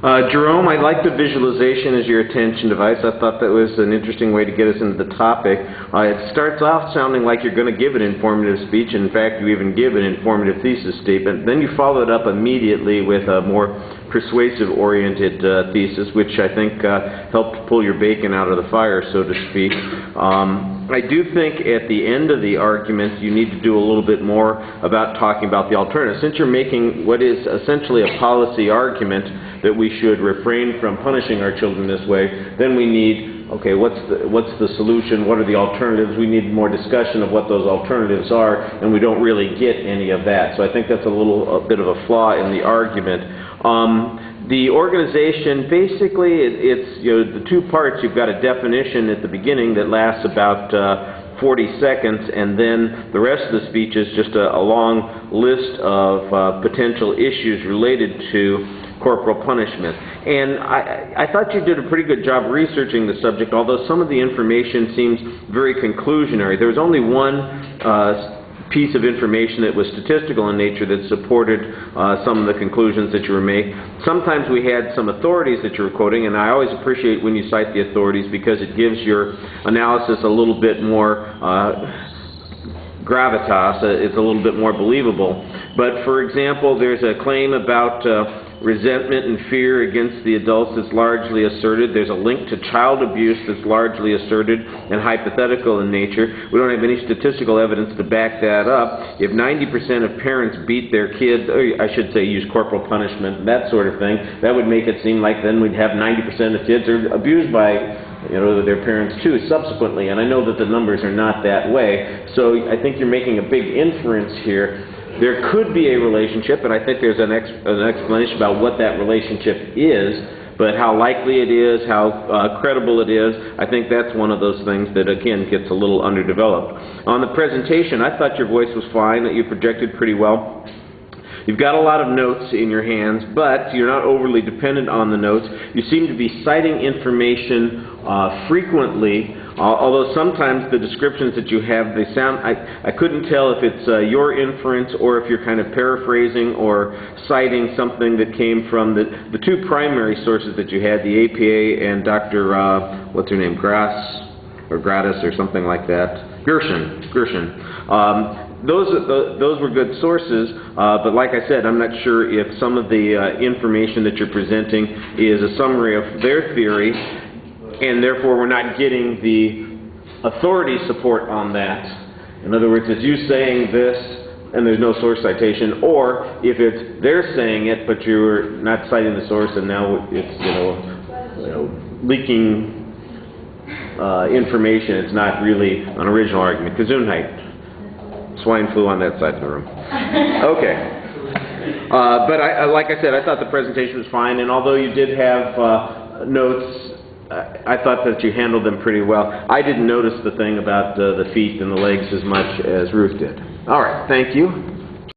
Jerome, I like the visualization as your attention device. I thought that was an interesting way to get us into the topic. It starts off sounding like you're going to give an informative speech. In fact, you even give an informative thesis statement. Then you follow it up immediately with a more persuasive-oriented thesis, which I think helped pull your bacon out of the fire, so to speak. I do think at the end of the argument you need to do a little bit more about talking about the alternative. Since you're making what is essentially a policy argument that we should refrain from punishing our children this way, then we need, okay, what's the solution? What are the alternatives? We need more discussion of what those alternatives are, and we don't really get any of that. So I think that's a bit of a flaw in the argument. The organization, basically, it's the two parts. You've got a definition at the beginning that lasts about 40 seconds, and then the rest of the speech is just a long list of potential issues related to corporal punishment. And I thought you did a pretty good job researching the subject, although some of the information seems very conclusionary. There was only one piece of information that was statistical in nature that supported some of the conclusions that you were making. Sometimes we had some authorities that you were quoting, and I always appreciate when you cite the authorities because it gives your analysis a little bit more gravitas. It's a little bit more believable. But for example, there's a claim about resentment and fear against the adults that's largely asserted. There's a link to child abuse that's largely asserted and hypothetical in nature. We don't have any statistical evidence to back that up. If 90% of parents beat their kids, or I should say use corporal punishment, that sort of thing, that would make it seem like then we'd have 90% of kids are abused by their parents too subsequently. And I know that the numbers are not that way. So I think you're making a big inference here. There could be a relationship, and I think there's an explanation about what that relationship is, but how likely it is, how credible it is, I think that's one of those things that, again, gets a little underdeveloped. On the presentation, I thought your voice was fine, that you projected pretty well. You've got a lot of notes in your hands, but you're not overly dependent on the notes. You seem to be citing information frequently, although sometimes the descriptions that you have, they sound, I couldn't tell if it's your inference or if you're kind of paraphrasing or citing something that came from the two primary sources that you had, the APA and Dr. What's her name, Grass or Gratis or something like that, Gershon. Those were good sources, but like I said, I'm not sure if some of the information that you're presenting is a summary of their theory, and therefore we're not getting the authority support on that. In other words, it's you saying this and there's no source citation, or if it's they're saying it but you're not citing the source and now it's leaking information. It's not really an original argument. Gesundheit. Swine flu on that side of the room. Okay. But like I said, I thought the presentation was fine, and although you did have notes, I thought that you handled them pretty well. I didn't notice the thing about the feet and the legs as much as Ruth did. All right, thank you.